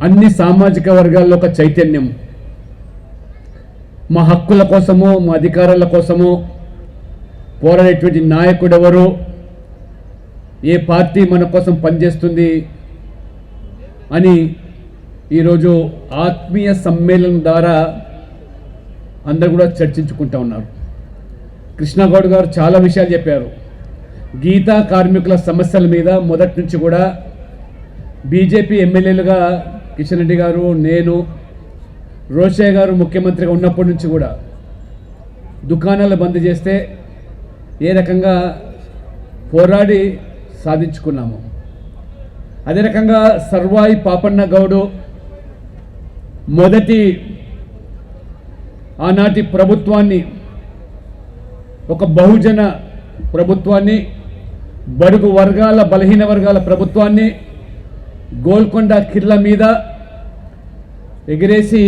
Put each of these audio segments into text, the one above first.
అన్ని సామాజిక వర్గాల్లో ఒక చైతన్యం, మా హక్కుల కోసమో మా అధికారాల కోసమో పోరాడేటువంటి నాయకుడు ఎవరు, ఏ పార్టీ మన కోసం పనిచేస్తుంది అని ఈరోజు ఆత్మీయ సమ్మేళనం ద్వారా అందరూ కూడా చర్చించుకుంటూ ఉన్నారు. కృష్ణగౌడ్ గారు చాలా విషయాలు చెప్పారు. గీతా కార్మికుల సమస్యల మీద మొదటి నుంచి కూడా బీజేపీ ఎమ్మెల్యేలుగా కిషన్ రెడ్డి గారు, నేను, రోషయ్య గారు ముఖ్యమంత్రిగా ఉన్నప్పటి నుంచి కూడా దుకాణాలు బంద్ చేస్తే ఏ రకంగా పోరాడి సాధించుకున్నాము. అదే రకంగా సర్వాయి పాపన్న గౌడు మొదటి ఆనాటి ప్రభుత్వాన్ని, ఒక బహుజన ప్రభుత్వాన్ని, బడుగు వర్గాల బలహీన వర్గాల ప్రభుత్వాన్ని గోల్కొండ కిర్ల మీద ఎగిరేసి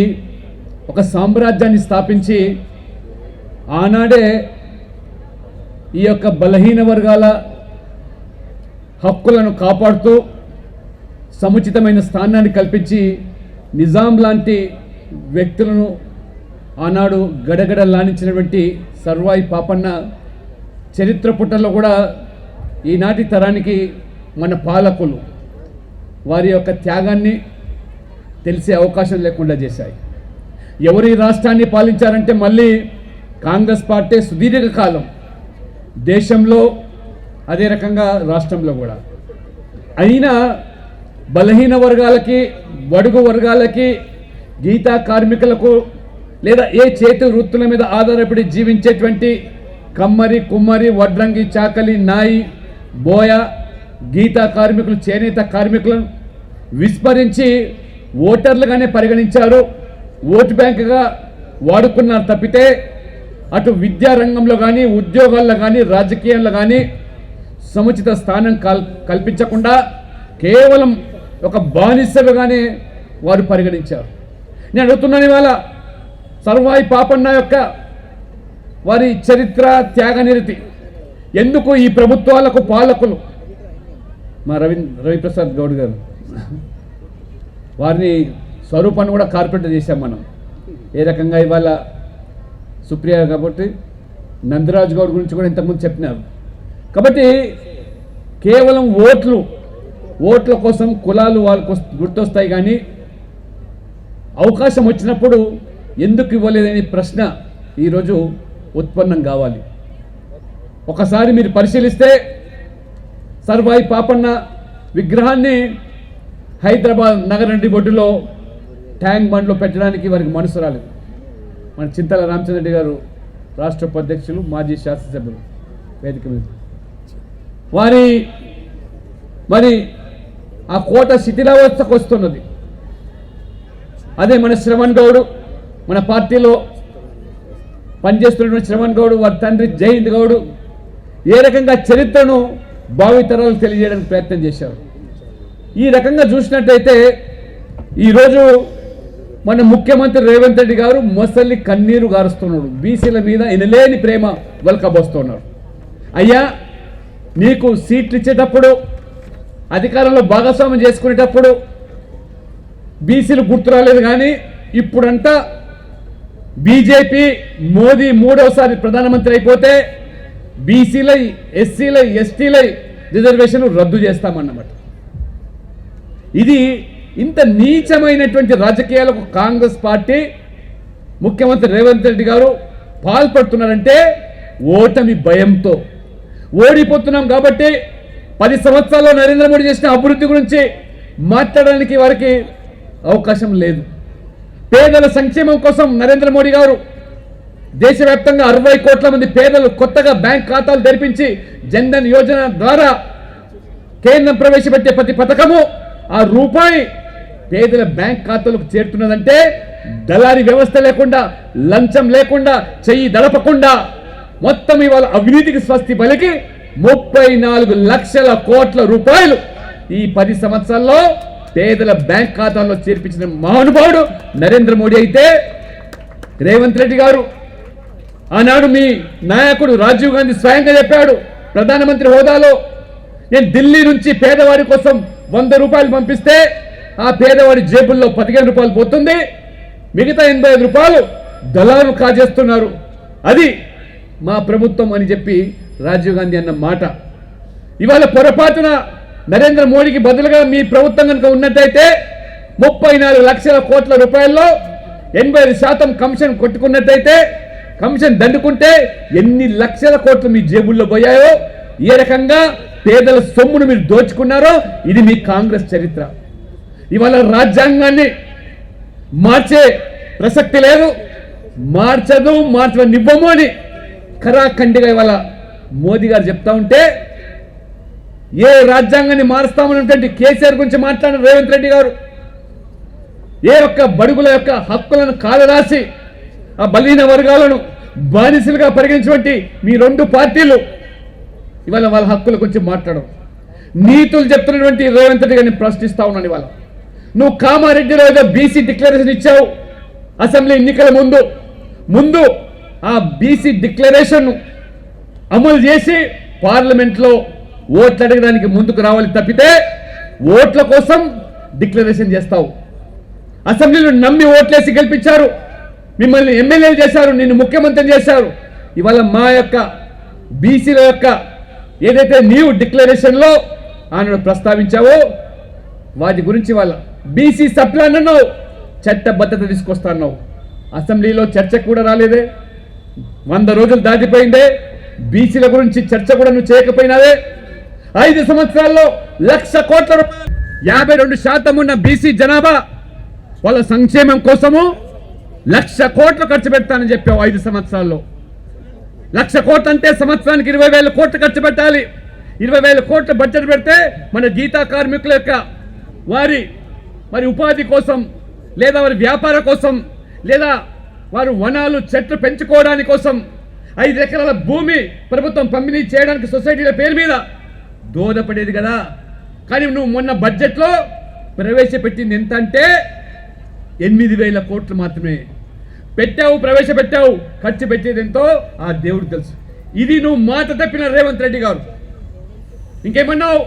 ఒక సామ్రాజ్యాన్ని స్థాపించి ఆనాడే ఈ యొక్క బలహీన వర్గాల హక్కులను కాపాడుతూ సముచితమైన స్థానాన్ని కల్పించి నిజాం లాంటి వ్యక్తులను ఆనాడు గడగడలాడించినటువంటి సర్వాయి పాపన్న చరిత్ర పుటల్లో కూడా ఈనాటి తరానికి మన పాలకులు వారి యొక్క త్యాగాన్ని తెలిసే అవకాశం లేకుండా చేశాయి. ఎవరి రాష్ట్రాన్ని పాలించారంటే మళ్ళీ కాంగ్రెస్ పార్టీ సుదీర్ఘకాలం దేశంలో, అదే రకంగా రాష్ట్రంలో కూడా. అయినా బలహీన వర్గాలకి, బడుగు వర్గాలకి, గీతా కార్మికులకు లేదా ఏ చేతి వృత్తుల మీద ఆధారపడి జీవించేటువంటి కమ్మరి, కుమ్మరి, వడ్రంగి, చాకలి, నాయి, బోయ, గీతా కార్మికులు, చేనేత కార్మికులను విస్మరించి ఓటర్లుగానే పరిగణించారు, ఓటు బ్యాంకుగా వాడుకున్నారు తప్పితే అటు విద్యారంగంలో కానీ, ఉద్యోగాల్లో కానీ, రాజకీయాల్లో కానీ సముచిత స్థానం కల్పించకుండా కేవలం ఒక బానిసలుగానే వారు పరిగణించారు. నేను అడుగుతున్నాను, ఇవాళ సర్వాయి పాపన్న యొక్క వారి చరిత్ర, త్యాగనిరతి ఎందుకు ఈ ప్రభుత్వాలకు పాలకులు, మా రవిప్రసాద్ గౌడ్ గారు వారిని స్వరూపాన్ని కూడా కార్పొరేట్ చేశాం మనం. ఏ రకంగా ఇవాళ సుప్రియ కాబట్టి నందరాజు గౌడ్ గురించి కూడా ఇంతకుముందు చెప్పినారు. కాబట్టి కేవలం ఓట్ల కోసం కులాలు వాళ్ళకు గుర్తొస్తాయి, కానీ అవకాశం వచ్చినప్పుడు ఎందుకు ఇవ్వలేదనే ప్రశ్న ఈరోజు ఉత్పన్నం కావాలి. ఒకసారి మీరు పరిశీలిస్తే సర్వాయి పాపన్న విగ్రహాన్ని హైదరాబాద్ నగరండి బొడ్డులో ట్యాంక్ బండ్లో పెట్టడానికి వారికి మనసు రాలేదు. మన చింతల రామచంద్రెడ్డి గారు రాష్ట్ర ఉపాధ్యక్షులు, మాజీ శాసనసభ్యులు వేదిక మీద మరి ఆ కోట శిథిలావస్థకు వస్తున్నది. అదే మన శ్రవణ్ గౌడ్, మన పార్టీలో పనిచేస్తున్నటువంటి శ్రవణ్ గౌడ్, వారి తండ్రి జయంత్ గౌడ్ ఏ రకంగా చరిత్రను భావితరాలకు తెలియజేయడానికి ప్రయత్నం చేశారు. ఈ రకంగా చూసినట్టయితే ఈరోజు మన ముఖ్యమంత్రి రేవంత్ రెడ్డి గారు మొసలి కన్నీరు గారుస్తున్నాడు. బీసీల మీద ఎనలేని ప్రేమ వలకబోస్తున్నాడు. అయ్యా, నీకు సీట్లు ఇచ్చేటప్పుడు, అధికారంలో భాగస్వామ్యం చేసుకునేటప్పుడు బీసీలు గుర్తు రాలేదు, కానీ ఇప్పుడంతా బీజేపీ మోదీ మూడవసారి ప్రధానమంత్రి అయిపోతే బీసీలై, ఎస్సీలై, ఎస్టీలై రిజర్వేషన్లు రద్దు చేస్తామన్నమాట. ఇది ఇంత నీచమైనటువంటి రాజకీయాలకు కాంగ్రెస్ పార్టీ, ముఖ్యమంత్రి రేవంత్ రెడ్డి గారు పాల్పడుతున్నారంటే ఓటమి భయంతో. ఓడిపోతున్నాం కాబట్టి 10 సంవత్సరాల్లో నరేంద్ర మోడీ చేసిన అభివృద్ధి గురించి మాట్లాడడానికి వారికి అవకాశం లేదు. పేదల సంక్షేమం కోసం నరేంద్ర మోడీ గారు దేశవ్యాప్తంగా 60 కోట్ల మంది పేదలు కొత్తగా బ్యాంక్ ఖాతాలు తెరిపించి జన్ధన్ యోజన ద్వారా కేంద్రం ప్రవేశపెట్టే ప్రతి పథకము ఆ రూపాయి పేదల బ్యాంక్ ఖాతాలకు చేరుతున్నదంటే దళారీ వ్యవస్థ లేకుండా, లంచం లేకుండా, చెయ్యి దడపకుండా మొత్తం ఇవాళ అవినీతికి స్వస్తి పలికి 34 లక్షల కోట్ల రూపాయలు ఈ 10 సంవత్సరాల్లో పేదల బ్యాంక్ ఖాతాల్లో చేర్పించిన మహానుభావుడు నరేంద్ర మోడీ అయితే, రేవంత్ రెడ్డి గారు ఆనాడు మీ నాయకుడు రాజీవ్ గాంధీ స్వయంగా చెప్పాడు ప్రధానమంత్రి హోదాలో, నేను ఢిల్లీ నుంచి పేదవారి కోసం 100 రూపాయలు పంపిస్తే ఆ పేదవాడి జేబుల్లో 15 రూపాయలు పోతుంది, మిగతా 85 రూపాయలు దళాలు కాజేస్తున్నారు. అది మా ప్రభుత్వం అని చెప్పి రాజీవ్ గాంధీ అన్న మాట. ఇవాళ పొరపాటున నరేంద్ర మోడీకి బదులుగా మీ ప్రభుత్వం కనుక ఉన్నట్టయితే 34 లక్షల కోట్ల రూపాయల్లో 85% కమిషన్ కొట్టుకున్నట్టయితే, కమిషన్ దండుకుంటే ఎన్ని లక్షల కోట్లు మీ జేబుల్లో పోయాయో, ఏ రకంగా పేదల సొమ్మును మీరు దోచుకున్నారో ఇది మీ కాంగ్రెస్ చరిత్ర. ఇవాళ రాజ్యాంగాన్ని మార్చే ప్రసక్తి లేదు, మార్చనివ్వము అని ఖరాఖండిగా ఇవాళ మోదీ గారు చెప్తా ఉంటే, ఏ రాజ్యాంగాన్ని మారుస్తామన్నటువంటి కేసీఆర్ గురించి మాట్లాడిన రేవంత్ రెడ్డి గారు ఏ ఒక్క బడుగుల యొక్క హక్కులను కాలరాసి ఆ బలహీన వర్గాలను బానిసలుగా పరిగణించినటువంటి మీ 2 పార్టీలు ఇవాళ వాళ్ళ హక్కుల గురించి మాట్లాడడం, నీతులు చెప్తున్నటువంటి రేవంత్ రెడ్డి గారిని ప్రశ్నిస్తా ఉన్నాను. ఇవాళ నువ్వు కామారెడ్డిలో ఏదో బీసీ డిక్లరేషన్ ఇచ్చావు అసెంబ్లీ ఎన్నికల ముందు ఆ బీసీ డిక్లరేషన్ అమలు చేసి పార్లమెంట్లో ఓట్లు అడగడానికి ముందుకు రావాలి తప్పితే ఓట్ల కోసం డిక్లరేషన్ చేస్తావు. అసెంబ్లీలో నమ్మి ఓట్లేసి గెలిపించారు, మిమ్మల్ని ఎమ్మెల్యేలు చేశారు, నిన్ను ముఖ్యమంత్రిని చేశారు. ఇవాళ మా యొక్క బీసీల యొక్క ఏదైతే నీవు డిక్లరేషన్లో ఆనాడు ప్రస్తావించావో వాటి గురించి వాళ్ళ బీసీ సప్లాన్ అన్నావు, చట్టబద్ధత తీసుకొస్తాన్నావు. అసెంబ్లీలో చర్చ కూడా రాలేదే, 100 రోజులు దాటిపోయిందే, బీసీల గురించి చర్చ కూడా నువ్వు చేయకపోయినావే. 5 సంవత్సరాల్లో 1,00,000 కోట్ల రూపాయలు, 52% ఉన్న బీసీ జనాభా వాళ్ళ సంక్షేమం కోసము 1,00,000 కోట్లు ఖర్చు పెడతానని చెప్పావు. 5 సంవత్సరాల్లో 1,00,000 కోట్లు అంటే సంవత్సరానికి 20,000 కోట్లు ఖర్చు పెట్టాలి. 20,000 కోట్ల బడ్జెట్ పెడితే మన గీతా కార్మికుల యొక్క వారి ఉపాధి కోసం, లేదా వారి వ్యాపార కోసం, లేదా వారు వనాలు చెట్లు పెంచుకోవడానికి కోసం 5 ఎకరాల భూమి ప్రభుత్వం పంపిణీ చేయడానికి సొసైటీల పేరు మీద దోహదపడేది కదా. కానీ నువ్వు మొన్న బడ్జెట్లో ప్రవేశపెట్టింది ఎంత అంటే 8,000 కోట్లు మాత్రమే ప్రవేశపెట్టావు. ఖర్చు పెట్టేది ఎంతో ఆ దేవుడు తెలుసు. ఇది నువ్వు మాట తప్పిన రేవంత్ రెడ్డి గారు. ఇంకేమన్నావు,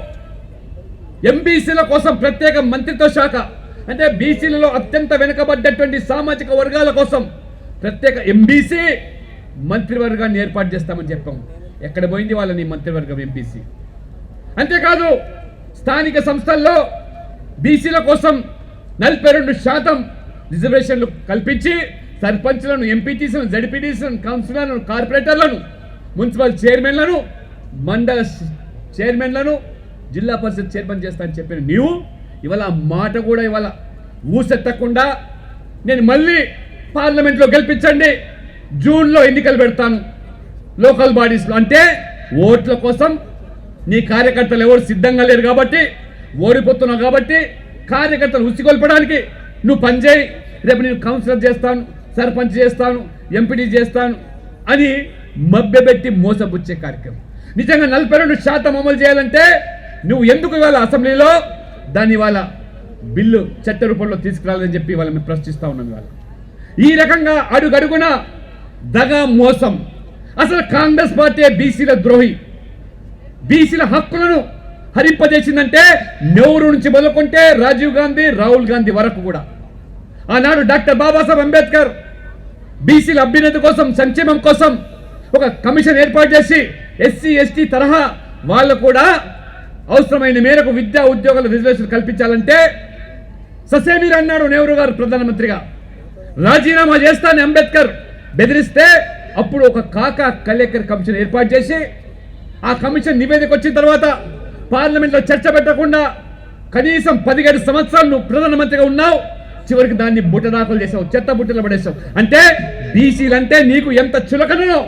ఎంబీసీల కోసం ప్రత్యేక మంత్రిత్వ శాఖ, అంటే బీసీలలో అత్యంత వెనుకబడ్డటువంటి సామాజిక వర్గాల కోసం ప్రత్యేక ఎంబీసీ మంత్రివర్గాన్ని ఏర్పాటు చేస్తామని చెప్పాం. ఎక్కడ పోయింది వాళ్ళ నీ మంత్రివర్గం ఎంబీసీ? అంతేకాదు స్థానిక సంస్థల్లో బీసీల కోసం 42% రిజర్వేషన్లు కల్పించి సర్పంచ్లను, ఎంపీటీసీలను, జడ్పీటీసీలను, కౌన్సిలర్లను, కార్పొరేటర్లను, మున్సిపల్ చైర్మన్లను, మండల చైర్మన్లను, జిల్లా పరిషత్ చైర్మన్ చేస్తానని చెప్పిన నీవు ఇవాళ మాట కూడా ఇవాళ ఊసెత్తకుండా నేను మళ్ళీ పార్లమెంట్లో గెలిపించండి, జూన్లో ఎన్నికలు పెడతాను లోకల్ బాడీస్లో అంటే ఓట్ల కోసం నీ కార్యకర్తలు ఎవరు సిద్ధంగా లేరు కాబట్టి, ఓడిపోతున్నావు కాబట్టి కార్యకర్తలు ఉసిగొల్పడానికి నువ్వు పనిచేయి, రేపు నేను కౌన్సిలర్ చేస్తాను, సర్పంచ్ చేస్తాను, ఎంపీటీ చేస్తాను అని మభ్యపెట్టి మోసపుచ్చే కార్యక్రమం. నిజంగా 42% అమలు చేయాలంటే నువ్వు ఎందుకు ఇవాళ అసెంబ్లీలో దాన్ని ఇవాళ బిల్లు చట్ట రూపంలో తీసుకురాలని చెప్పి వాళ్ళ మేము ప్రశ్నిస్తూ ఉన్నాం. ఇవాళ ఈ రకంగా అడుగడుగున దగా మోసం. అసలు కాంగ్రెస్ పార్టీ బీసీల ద్రోహి. బీసీల హక్కులను హరింపజేసిందంటే నెహ్రూ నుంచి మొదలుకుంటే రాజీవ్ గాంధీ, రాహుల్ గాంధీ వరకు కూడా. ఆనాడు డాక్టర్ బాబాసాహెబ్ అంబేద్కర్ బీసీల అభ్యున్నతి కోసం, సంక్షేమం కోసం ఒక కమిషన్ ఏర్పాటు చేసి ఎస్సీ ఎస్టీ తరహా వాళ్ళు కూడా అవసరమైన మేరకు విద్యా ఉద్యోగాల రిజర్వేషన్ కల్పించాలంటే ససేమీర్ అన్నాడు నెహ్రూ గారు ప్రధానమంత్రిగా. రాజీనామా చేస్తానని అంబేద్కర్ బెదిరిస్తే అప్పుడు ఒక కాకా కలేకర్ కమిషన్ ఏర్పాటు చేసి ఆ కమిషన్ నివేదిక వచ్చిన తర్వాత పార్లమెంట్లో చర్చ పెట్టకుండా కనీసం 17 సంవత్సరాలు నువ్వు ప్రధానమంత్రిగా ఉన్నావు, చివరికి దాన్ని బుట్టదాఖలు చేసావు, చెత్త బుట్టలో పడేసావు. అంటే బీసీలంటే నీకు ఎంత చులకనో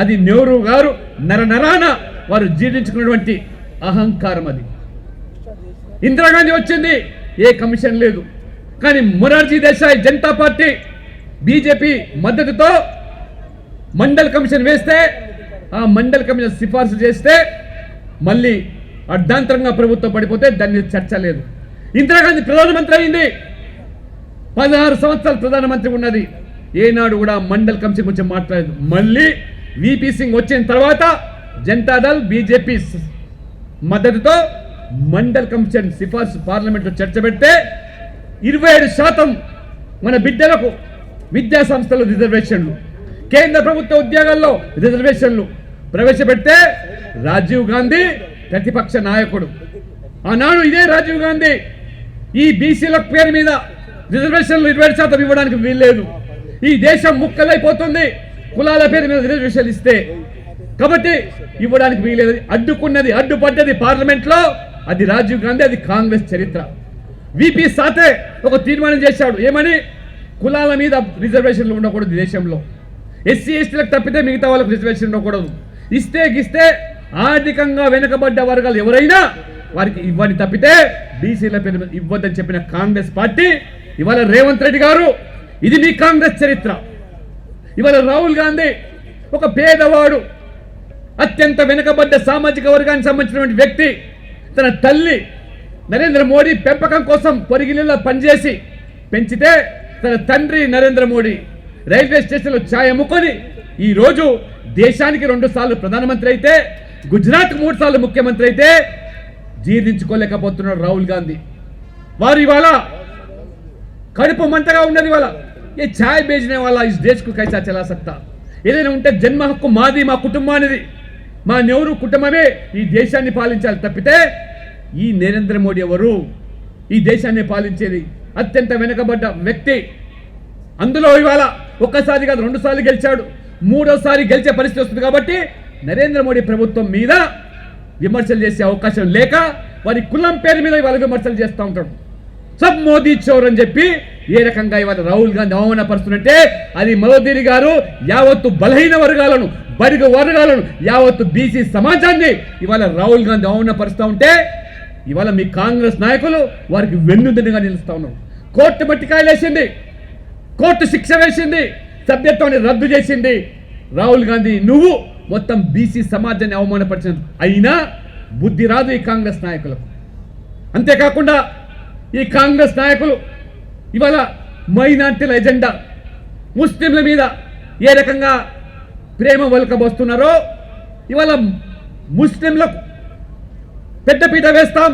అది నెహ్రూ గారు నరనరాన వారు జీర్ణించుకున్నటువంటి అహంకారం. అది ఇందిరాగాంధీ వచ్చింది, ఏ కమిషన్ లేదు. కానీ మొరార్జీ దేశాయ్ జనతా పార్టీ బీజేపీ మద్దతుతో మండల్ కమిషన్ వేస్తే, ఆ మండల్ కమిషన్ సిఫార్సు చేస్తే మళ్ళీ అర్ధాంతరంగా ప్రభుత్వం పడిపోతే దాని మీద చర్చ లేదు. ఇందిరాగాంధీ ప్రధానమంత్రి అయింది, 16 సంవత్సరాలు ప్రధానమంత్రి ఉన్నది, ఏనాడు కూడా మండల్ కమిషన్ గురించి మాట్లాడలేదు. మళ్ళీ విపి సింగ్ వచ్చిన తర్వాత జనతాదళ్ బీజేపీ మద్దతుతో మండల్ కమిషన్ సిఫార్సు పార్లమెంట్లో చర్చ పెడితే 27% మన బిడ్డలకు విద్యా సంస్థలు రిజర్వేషన్లు, కేంద్ర ప్రభుత్వ ఉద్యోగాల్లో రిజర్వేషన్లు ప్రవేశపెడితే రాజీవ్ గాంధీ ప్రతిపక్ష నాయకుడు. ఆనాడు ఇదే రాజీవ్ గాంధీ ఈ బీసీల పేరు మీద రిజర్వేషన్లు 27% ఇవ్వడానికి వీల్లేదు, ఈ దేశం ముక్కలైపోతుంది కులాల పేరు మీద రిజర్వేషన్లు ఇస్తే, కాబట్టి ఇవ్వడానికి వీల్లేదు అడ్డుకున్నది, అడ్డుపడ్డది పార్లమెంట్లో అది రాజీవ్ గాంధీ, అది కాంగ్రెస్ చరిత్ర. విపి సాతే ఒక తీర్మానం చేశాడు, ఏమని? కులాల మీద రిజర్వేషన్లు ఉండకూడదు దేశంలో, ఎస్సీ ఎస్టీలకు తప్పితే మిగతా వాళ్ళకు రిజర్వేషన్ ఉండకూడదు, ఇస్తే ఆర్థికంగా వెనుకబడ్డ వర్గాలు ఎవరైనా వారికి ఇవ్వని తప్పితే బీసీల పేరు మీద ఇవ్వద్దని చెప్పిన కాంగ్రెస్ పార్టీ ఇవాళ రేవంత్ రెడ్డి గారు, ఇది మీ కాంగ్రెస్ చరిత్ర. ఇవాళ రాహుల్ గాంధీ ఒక పేదవాడు, అత్యంత వెనుకబడ్డ సామాజిక వర్గానికి సంబంధించినటువంటి వ్యక్తి, తన తల్లి నరేంద్ర మోడీ పెంపకం కోసం పొరిగిలిలో పనిచేసి పెంచితే తన తండ్రి నరేంద్ర మోడీ రైల్వే స్టేషన్లో ఛాయ్ అమ్ముకొని ఈరోజు దేశానికి 2 సార్లు ప్రధానమంత్రి అయితే, గుజరాత్ 3 సార్లు ముఖ్యమంత్రి అయితే జీర్ణించుకోలేకపోతున్నాడు రాహుల్ గాంధీ. వారు ఇవాళ కడుపు మంటగా ఉన్నది. ఇవాళ ఏ ఛాయ్ బేచనే వాళ్ళ ఈ దేశకు కైసా చలా సక్తా, ఏదైనా ఉంటే జన్మ హక్కు మాది, మా కుటుంబానిది, మా నెహ్రూ కుటుంబమే ఈ దేశాన్ని పాలించాలి తప్పితే ఈ నరేంద్ర మోడీ ఎవరు ఈ దేశాన్ని పాలించేది? అత్యంత వెనుకబడ్డ వ్యక్తి. అందులో ఇవాళ ఒక్కసారి కాదు 2 సార్లు గెలిచాడు, 3వసారి గెలిచే పరిస్థితి వస్తుంది. కాబట్టి నరేంద్ర మోడీ ప్రభుత్వం మీద విమర్శలు చేసే అవకాశం లేక వారి కులం పేరు మీద ఇవాళ విమర్శలు చేస్తూ ఉంటాడు. సబ్ మోదీ చోర్ అని చెప్పి ఏ రకంగా ఇవాళ రాహుల్ గాంధీ అవమానపరుస్తుంటే అది మోదీ గారు యావత్తు బలహీన వర్గాలను, బడుగు వర్గాలను, యావత్తు బీసీ సమాజాన్ని ఇవాళ రాహుల్ గాంధీ అవమానపరుస్తూ ఉంటే ఇవాళ మీ కాంగ్రెస్ నాయకులు వారికి వెన్నుదన్నుగా నిలుస్తూ ఉన్నారు. కోర్టు మట్టికాయలు వేసింది, కోర్టు శిక్ష వేసింది, సభ్యత్వాన్ని రద్దు చేసింది. రాహుల్ గాంధీ నువ్వు మొత్తం బీసీ సమాజాన్ని అవమానపరిచిన అయినా బుద్ధి రాదు ఈ కాంగ్రెస్ నాయకులకు. అంతేకాకుండా ఈ కాంగ్రెస్ నాయకులు ఇవాళ మైనార్టీల ఎజెండా, ముస్లింల మీద ఏ రకంగా ప్రేమ వలకబోస్తున్నారో ఇవాళ ముస్లింలకు పెద్దపీట వేస్తాం,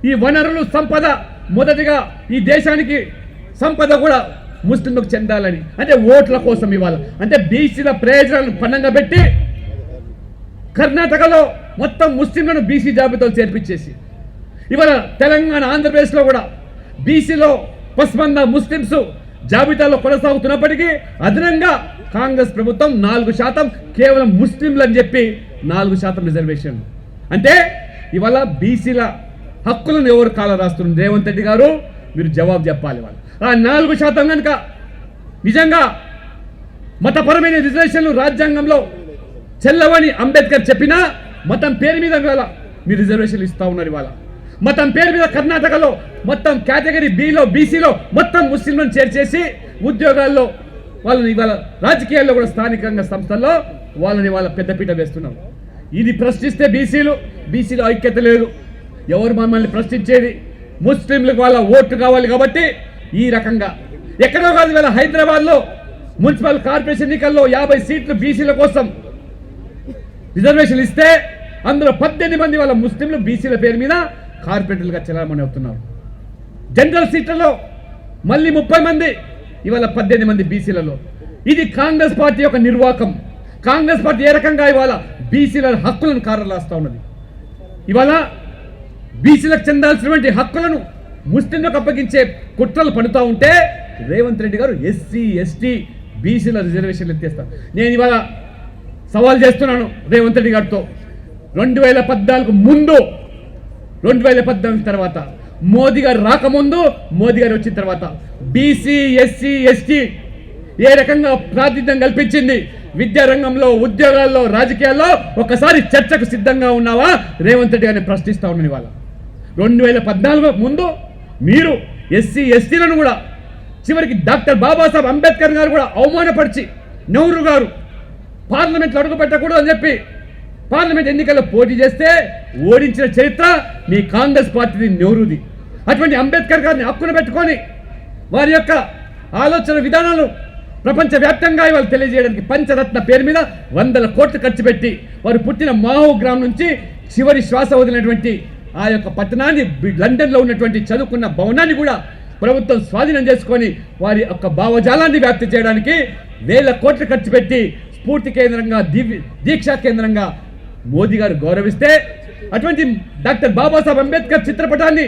ఈ వనరులు సంపద మొదటిగా ఈ దేశానికి సంపద కూడా ముస్లింలకు చెందాలని, అంటే ఓట్ల కోసం ఇవాళ, అంటే బీసీల ప్రయోజనాలను పన్నంగా పెట్టి కర్ణాటకలో మొత్తం ముస్లింలను బీసీ జాబితాలో చేర్పించేసి ఇవాళ తెలంగాణ ఆంధ్రప్రదేశ్లో కూడా బీసీలో పస్మంద ముస్లింస్ జాబితాలో కొనసాగుతున్నప్పటికీ అదనంగా కాంగ్రెస్ ప్రభుత్వం 4% కేవలం ముస్లింలు అని చెప్పి 4% రిజర్వేషన్. అంటే ఇవాళ బీసీల హక్కులను ఎవరు కాల రాస్తున్నారు? రేవంత్ రెడ్డి గారు మీరు జవాబు చెప్పాలి. వాళ్ళు ఆ 4% కనుక నిజంగా మతపరమైన రిజర్వేషన్లు రాజ్యాంగంలో చెల్లవని అంబేద్కర్ చెప్పినా మతం పేరు మీద ఇవాళ మీరు రిజర్వేషన్లు ఇస్తూ ఉన్నారు. ఇవాళ మతం పేరు మీద కర్ణాటకలో మొత్తం కేటగిరీ బిలో బీసీలో మొత్తం ముస్లింలను చేర్చేసి ఉద్యోగాల్లో వాళ్ళని ఇవాళ రాజకీయాల్లో కూడా స్థానికంగా సంస్థల్లో వాళ్ళని వాళ్ళ పెద్దపీట వేస్తున్నారు. ఇది ప్రశ్నిస్తే బీసీలో ఐక్యత లేదు. ఎవరు మమ్మల్ని ప్రశ్నించేది? ముస్లింలకు వాళ్ళ ఓట్లు కావాలి కాబట్టి ఈ రకంగా ఎక్కడో కాదు ఇవాళ హైదరాబాద్లో మున్సిపల్ కార్పొరేషన్ ఎన్నికల్లో 50 సీట్లు బీసీల కోసం రిజర్వేషన్ ఇస్తే అందులో 18 మంది వాళ్ళ ముస్లింలు బీసీల పేరు మీద కార్పొరేటర్లుగా చెలామణి అవుతున్నారు. జనరల్ సీట్లలో మళ్ళీ 30 మంది, ఇవాళ 18 మంది బీసీలలో. ఇది కాంగ్రెస్ పార్టీ యొక్క నిర్వాకం. కాంగ్రెస్ పార్టీ ఏ రకంగా ఇవాళ బీసీల హక్కులను కారలాస్తూ ఉన్నది. ఇవాళ బీసీలకు చెందాల్సినటువంటి హక్కులను ముస్లింలకు అప్పగించే కుట్రలు పడుతూ ఉంటే రేవంత్ రెడ్డి గారు ఎస్సీ ఎస్టీ బీసీల రిజర్వేషన్లు ఎత్తేస్తారు. నేను ఇవాళ సవాల్ చేస్తున్నాను రేవంత్ రెడ్డి గారితో. 2014 ముందు, 2014 తర్వాత, మోదీ గారు రాకముందు, మోదీ గారు వచ్చిన తర్వాత బీసీ ఎస్సీ ఎస్టీ ఏ రకంగా ప్రాతినిధ్యం కల్పించింది విద్యారంగంలో, ఉద్యోగాల్లో, రాజకీయాల్లో ఒకసారి చర్చకు సిద్ధంగా ఉన్నావా రేవంత్ రెడ్డి గారిని ప్రశ్నిస్తూ ఉన్నాను. ఇవాళ 2014 ముందు మీరు ఎస్సీ ఎస్టీలను కూడా చివరికి డాక్టర్ బాబాసాహెబ్ అంబేద్కర్ గారు కూడా అవమానపరిచి నెహ్రూ గారు పార్లమెంట్లో అడుగు పెట్టకూడదు అని చెప్పి పార్లమెంట్ ఎన్నికల్లో పోటీ చేస్తే ఓడించిన చరిత్ర మీ కాంగ్రెస్ పార్టీది, నెహ్రూది. అటువంటి అంబేద్కర్ గారిని హక్కున పెట్టుకొని వారి యొక్క ఆలోచన విధానాలు ప్రపంచవ్యాప్తంగా ఇవాళ తెలియజేయడానికి పంచరత్న పేరు మీద 100 కోట్లు ఖర్చు పెట్టి వారు పుట్టిన మాహో గ్రామం నుంచి చివరి శ్వాస వదిలినటువంటి ఆ యొక్క పట్టణాన్ని, లండన్లో ఉన్నటువంటి చదువుకున్న భవనాన్ని కూడా ప్రభుత్వం స్వాధీనం చేసుకొని వారి యొక్క భావజాలాన్ని వ్యాప్తి చేయడానికి వేల కోట్లు ఖర్చు పెట్టి స్ఫూర్తి కేంద్రంగా దీక్షా కేంద్రంగా మోదీ గారు గౌరవిస్తే అటువంటి డాక్టర్ బాబాసాహెబ్ అంబేద్కర్ చిత్రపటాన్ని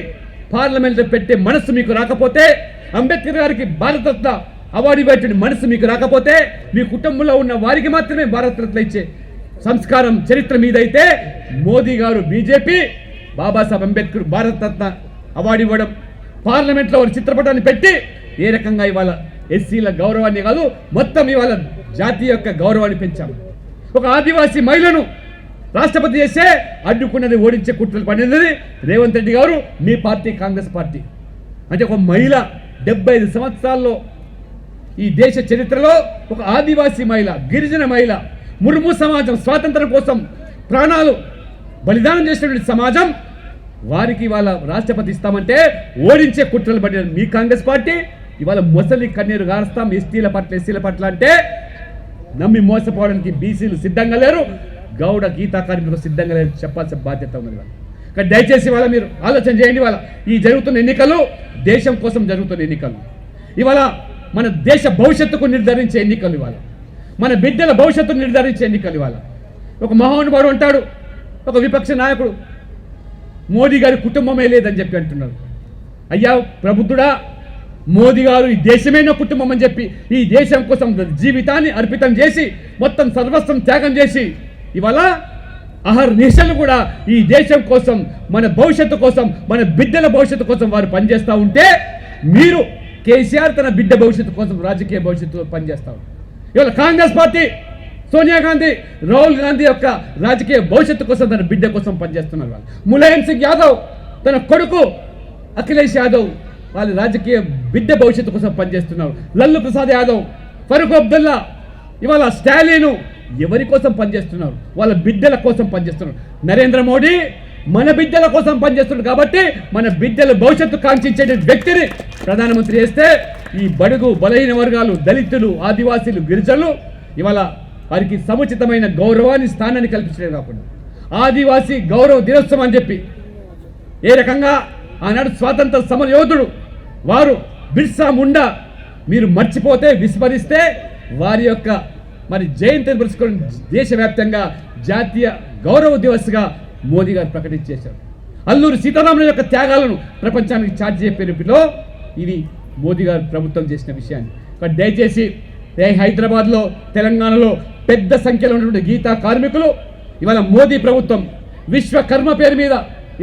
పార్లమెంట్లో పెట్టే మనస్సు మీకు రాకపోతే, అంబేద్కర్ గారికి భారతరత్న అవార్డు ఇవ్వటువంటి మనస్సు మీకు రాకపోతే, మీ కుటుంబంలో ఉన్న వారికి మాత్రమే భారతరత్న ఇచ్చే సంస్కారం చరిత్ర మీదైతే మోదీ గారు బీజేపీ బాబాసాహెబ్ అంబేద్కర్ భారతరత్న అవార్డు ఇవ్వడం, పార్లమెంట్లో వారి చిత్రపటాన్ని పెట్టి ఏ రకంగా ఇవాళ ఎస్సీల గౌరవాన్ని కాదు మొత్తం ఇవాళ జాతి యొక్క గౌరవాన్ని పెంచాము. ఒక ఆదివాసీ మహిళను రాష్ట్రపతి చేస్తే అడ్డుకున్నది, ఓడించే కుట్రలు పడినది రేవంత్ రెడ్డి గారు, మీ పార్టీ కాంగ్రెస్ పార్టీ. అంటే ఒక మహిళ 75 సంవత్సరాల్లో ఈ దేశ చరిత్రలో ఒక ఆదివాసీ మహిళ, గిరిజన మహిళ, ముర్ము సమాజం స్వాతంత్రం కోసం ప్రాణాలు బలిదానం చేసినటువంటి సమాజం, వారికి ఇవాళ రాష్ట్రపతి ఇస్తామంటే ఓడించే కుట్రలు పడిన మీ కాంగ్రెస్ పార్టీ ఇవాళ మొసలి కన్నీరు గారుస్తాం ఎస్టీల పట్ల ఎస్సీల పట్ల అంటే నమ్మి మోసపోవడానికి బీసీలు సిద్ధంగా లేరు, గౌడ గీతా కార్మికులు సిద్ధంగా లేరు చెప్పాల్సిన బాధ్యత ఉంది. కానీ దయచేసి ఇవాళ మీరు ఆలోచన చేయండి. ఇవాళ ఈ జరుగుతున్న ఎన్నికలు దేశం కోసం జరుగుతున్న ఎన్నికలు, ఇవాళ మన దేశ భవిష్యత్తుకు నిర్ధారించే ఎన్నికలు, ఇవాళ మన బిడ్డల భవిష్యత్తుకు నిర్ధారించే ఎన్నికలు. ఇవాళ ఒక మహానుభావుడు అంటాడు, ఒక విపక్ష నాయకుడు మోదీ గారి కుటుంబమే లేదని చెప్పి అంటున్నారు. అయ్యా ప్రబుద్ధుడా, మోదీ గారు ఈ దేశమే నా కుటుంబం అని చెప్పి ఈ దేశం కోసం జీవితాన్ని అర్పితం చేసి మొత్తం సర్వస్వం త్యాగం చేసి ఇవాళ అహర్నిశలు కూడా ఈ దేశం కోసం, మన భవిష్యత్తు కోసం, మన బిడ్డల భవిష్యత్తు కోసం వారు పనిచేస్తూ ఉంటే, మీరు కేసీఆర్ తన బిడ్డ భవిష్యత్తు కోసం రాజకీయ భవిష్యత్తు పనిచేస్తారు. ఇవాళ కాంగ్రెస్ పార్టీ సోనియా గాంధీ, రాహుల్ గాంధీ యొక్క రాజకీయ భవిష్యత్తు కోసం తన బిడ్డ కోసం పనిచేస్తున్నారు. వాళ్ళు ములాయం సింగ్ యాదవ్ తన కొడుకు అఖిలేష్ యాదవ్ వాళ్ళ రాజకీయ బిడ్డ భవిష్యత్తు కోసం పనిచేస్తున్నారు. లల్లు ప్రసాద్ యాదవ్, ఫరూక్ అబ్దుల్లా, ఇవాళ స్టాలిన్ ఎవరి కోసం పనిచేస్తున్నారు? వాళ్ళ బిడ్డల కోసం పనిచేస్తున్నారు. నరేంద్ర మోడీ మన బిడ్డల కోసం పనిచేస్తున్నారు కాబట్టి మన బిడ్డల భవిష్యత్తు కాంక్షించే వ్యక్తిని ప్రధానమంత్రి చేస్తే ఈ బడుగు బలహీన వర్గాలు, దళితులు, ఆదివాసీలు, గిరిజనులు ఇవాళ వారికి సముచితమైన గౌరవాన్ని, స్థానాన్ని కల్పించడం కాకుండా ఆదివాసీ గౌరవ దినోత్సవం అని చెప్పి ఏ రకంగా ఆనాడు స్వాతంత్ర సమర యోధుడు వారు బిర్సా ముండా మీరు మర్చిపోతే, విస్మరిస్తే వారి యొక్క మరి జయంతిని పురస్కరం దేశవ్యాప్తంగా జాతీయ గౌరవ దివస్గా మోదీ గారు ప్రకటించేశారు. అల్లూరి సీతారామన్ యొక్క త్యాగాలను ప్రపంచానికి చాటి చెప్పేలో ఇది మోదీ గారు ప్రభుత్వం చేసిన విషయాన్ని. కానీ దయచేసి హైదరాబాద్లో, తెలంగాణలో పెద్ద సంఖ్యలో ఉన్నటువంటి గీతా కార్మికులు ఇవాళ మోదీ ప్రభుత్వం విశ్వకర్మ పేరు మీద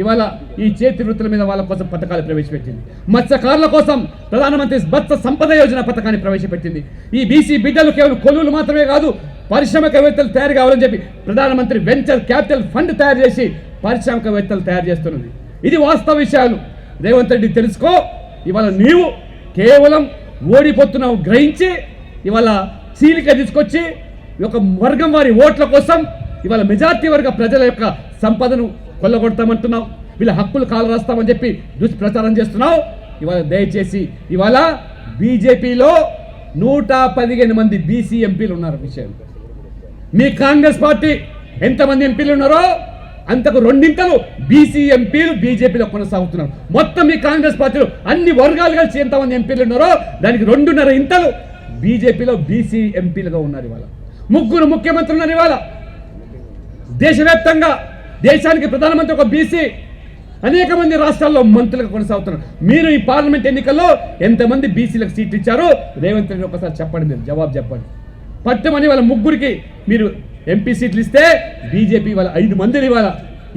ఇవాళ ఈ చేతి వృత్తుల మీద వాళ్ళ కోసం పథకాలు ప్రవేశపెట్టింది. మత్స్యకారుల కోసం ప్రధానమంత్రి మత్స్య సంపద యోజన పథకాన్ని ప్రవేశపెట్టింది. ఈ బీసీ బిడ్డలు కేవలం కొలువులు మాత్రమే కాదు, పారిశ్రామికవేత్తలు తయారు కావాలని చెప్పి ప్రధానమంత్రి వెంచర్ క్యాపిటల్ ఫండ్ తయారు చేసి పారిశ్రామికవేత్తలు తయారు చేస్తున్నది. ఇది వాస్తవ విషయాలు. రేవంత్ రెడ్డి తెలుసుకో, ఇవాళ నీవు కేవలం ఓడిపోతున్నావు గ్రహించి ఇవాళ చీలిక తీసుకొచ్చి ఒక వర్గం వారి ఓట్ల కోసం ఇవాళ మెజార్టీ వర్గ ప్రజల యొక్క సంపదను కొల్లగొడతామంటున్నావు, వీళ్ళ హక్కులు కాలు రాస్తామని చెప్పి దుష్ప్రచారం చేస్తున్నావు. ఇవాళ దయచేసి ఇవాళ బీజేపీలో 115 మంది బీసీ ఎంపీలు ఉన్నారు. విషయం మీ కాంగ్రెస్ పార్టీ ఎంతమంది ఎంపీలు ఉన్నారో అంతకు 2 బీసీ ఎంపీలు బీజేపీలో కొనసాగుతున్నారు. మొత్తం మీ కాంగ్రెస్ పార్టీలో అన్ని వర్గాలు కలిసి ఎంతమంది ఎంపీలు ఉన్నారో దానికి 2.5 బీజేపీలో బీసీ ఎంపీలుగా ఉన్నారు. ఇవాళ 3 ముఖ్యమంత్రులు ఉన్నారు. ఇవాళ దేశవ్యాప్తంగా దేశానికి ప్రధానమంత్రి ఒక బీసీ, అనేక మంది రాష్ట్రాల్లో మంత్రులుగా కొనసాగుతున్నారు. మీరు ఈ పార్లమెంట్ ఎన్నికల్లో ఎంతమంది బీసీలకు సీట్లు ఇచ్చారో రేవంత్ రెడ్డి ఒకసారి చెప్పండి, మీరు జవాబు చెప్పండి. పట్టమని వాళ్ళ 3 మీరు ఎంపీ సీట్లు ఇస్తే బీజేపీ వాళ్ళ 5 మందిని ఇవాళ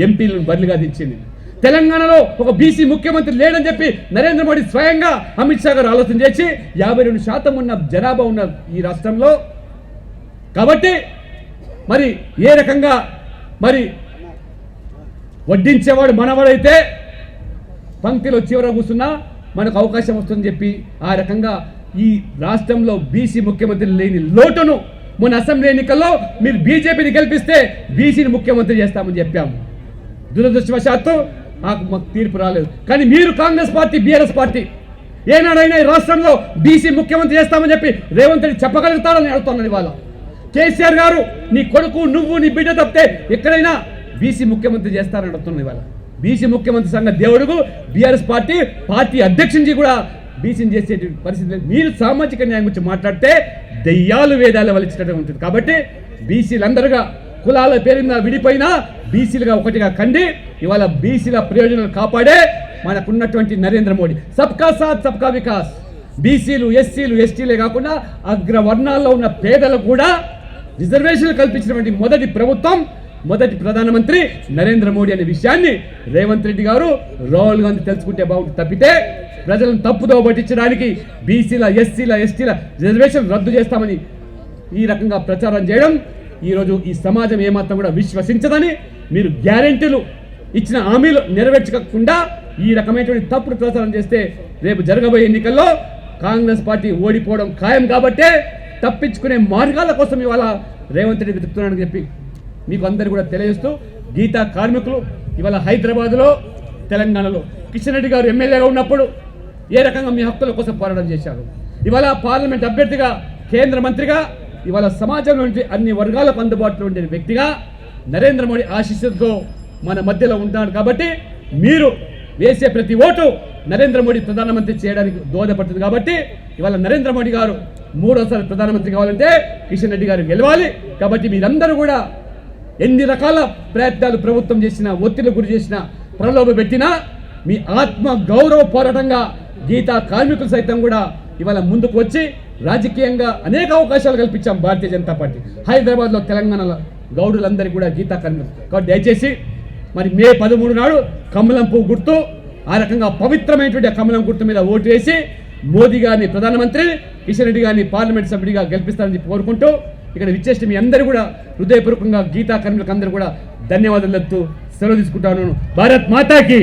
ఎంపీలను బదిలీగా దించింది. తెలంగాణలో ఒక బీసీ ముఖ్యమంత్రి లేడని చెప్పి నరేంద్ర మోడీ స్వయంగా అమిత్ షా గారు ఆలోచన చేసి 52% ఉన్న జనాభా ఉన్న ఈ రాష్ట్రంలో కాబట్టి మరి ఏ రకంగా మరి వడ్డించేవాడు మనవాడైతే పంక్తిలో చివర కూర్చున్నా మనకు అవకాశం వస్తుందని చెప్పి ఆ రకంగా ఈ రాష్ట్రంలో బీసీ ముఖ్యమంత్రి లేని లోటును మొన్న అసెంబ్లీ ఎన్నికల్లో మీరు బీజేపీని గెలిపిస్తే బీసీని ముఖ్యమంత్రి చేస్తామని చెప్పాము. దురదృష్టవశాత్తు మాకు తీర్పు రాలేదు. కానీ మీరు కాంగ్రెస్ పార్టీ, బీఆర్ఎస్ పార్టీ ఏనాడైనా ఈ రాష్ట్రంలో బీసీ ముఖ్యమంత్రి చేస్తామని చెప్పి రేవంత్ రెడ్డి చెప్పగలుగుతారని అడుగుతున్నాను. ఇవాళ కేసీఆర్ గారు నీ కొడుకు, నువ్వు, నీ బిడ్డ తప్పితే ఎక్కడైనా బీసీ ముఖ్యమంత్రి చేస్తారని అడుగుతున్నాను. ఇవాళ బీసీ ముఖ్యమంత్రి సంఘ దేవుడుకు బీఆర్ఎస్ పార్టీ అధ్యక్షునికి కూడా బీసీని చేసే పరిస్థితి లేదు. మీరు సామాజిక న్యాయం గురించి మాట్లాడితే దెయ్యాలు వేదాలు వలిచినట్టు ఉంటుంది. కాబట్టి బీసీలందరుగా కులాల పేరున విడిపోయినా బీసీలుగా ఒకటిగా కండి ఇవాళ బీసీల ప్రయోజనాలు కాపాడే మనకున్నటువంటి నరేంద్ర మోడీ సబ్కా సాత్ సబ్కా వికాస్. బీసీలు ఎస్సీలు ఎస్టీలే కాకుండా అగ్రవర్ణాల్లో ఉన్న పేదలకు కూడా రిజర్వేషన్లు కల్పించినటువంటి మొదటి ప్రభుత్వం మొదటి ప్రధానమంత్రి నరేంద్ర మోడీ అనే విషయాన్ని రేవంత్ రెడ్డి గారు రాహుల్ గాంధీ తెలుసుకుంటే బాగుంటుంది. తప్పితే ప్రజలను తప్పుదో పట్టించడానికి బీసీల ఎస్సీల ఎస్టీల రిజర్వేషన్ రద్దు చేస్తామని ఈ రకంగా ప్రచారం చేయడం ఈరోజు ఈ సమాజం ఏమాత్రం కూడా విశ్వసించదని, మీరు గ్యారెంటీలు ఇచ్చిన హామీలు నెరవేర్చకుండా ఈ రకమైనటువంటి తప్పుడు ప్రచారం చేస్తే రేపు జరగబోయే ఎన్నికల్లో కాంగ్రెస్ పార్టీ ఓడిపోవడం ఖాయం. కాబట్టే తప్పించుకునే మార్గాల కోసం ఇవాళ రేవంత్ రెడ్డి వెతుకుతున్నాడని చెప్పి మీకు అందరు కూడా తెలియజేస్తూ, గీతా కార్మికులు ఇవాళ హైదరాబాద్లో తెలంగాణలో కిషన్ రెడ్డి గారు ఎమ్మెల్యేగా ఉన్నప్పుడు ఏ రకంగా మీ హక్కుల కోసం పోరాటం చేశారు, ఇవాళ పార్లమెంట్ అభ్యర్థిగా కేంద్ర మంత్రిగా ఇవాళ సమాజంలో అన్ని వర్గాలకు అందుబాటులో ఉండే వ్యక్తిగా నరేంద్ర మోడీ ఆశీస్సులతో మన మధ్యలో ఉంటాడు. కాబట్టి మీరు వేసే ప్రతి ఓటు నరేంద్ర మోడీ ప్రధానమంత్రి చేయడానికి దోహదపడుతుంది. కాబట్టి ఇవాళ నరేంద్ర మోడీ గారు మూడోసారి ప్రధానమంత్రి కావాలంటే కిషన్ రెడ్డి గారు గెలవాలి. కాబట్టి మీరందరూ కూడా ఎన్ని రకాల ప్రయత్నాలు ప్రభుత్వం చేసినా, ఒత్తిడి గురి చేసినా, ప్రలోభ పెట్టినా మీ ఆత్మ గౌరవ పోరాటంగా గీతా కార్మికులు సైతం కూడా ఇవాళ ముందుకు వచ్చి రాజకీయంగా అనేక అవకాశాలు కల్పించాం భారతీయ జనతా పార్టీ. హైదరాబాద్లో తెలంగాణలో గౌడులందరికీ కూడా గీతా కార్మికులు. కాబట్టి దయచేసి మరి మే 13 నాడు కమలం పువ్వు గుర్తు ఆ రకంగా పవిత్రమైనటువంటి కమలం గుర్తు మీద ఓటు వేసి మోదీ గారిని ప్రధానమంత్రి, కిషన్ రెడ్డి గారిని పార్లమెంట్ సభ్యుడిగా గెలిపిస్తారని చెప్పి కోరుకుంటూ ఇక్కడ విచ్చేసి మీ అందరూ కూడా హృదయపూర్వకంగా గీతా కార్మికులకు అందరూ కూడా ధన్యవాదాలు చెప్తూ సెలవు తీసుకుంటాను. భారత్ మాతాకి.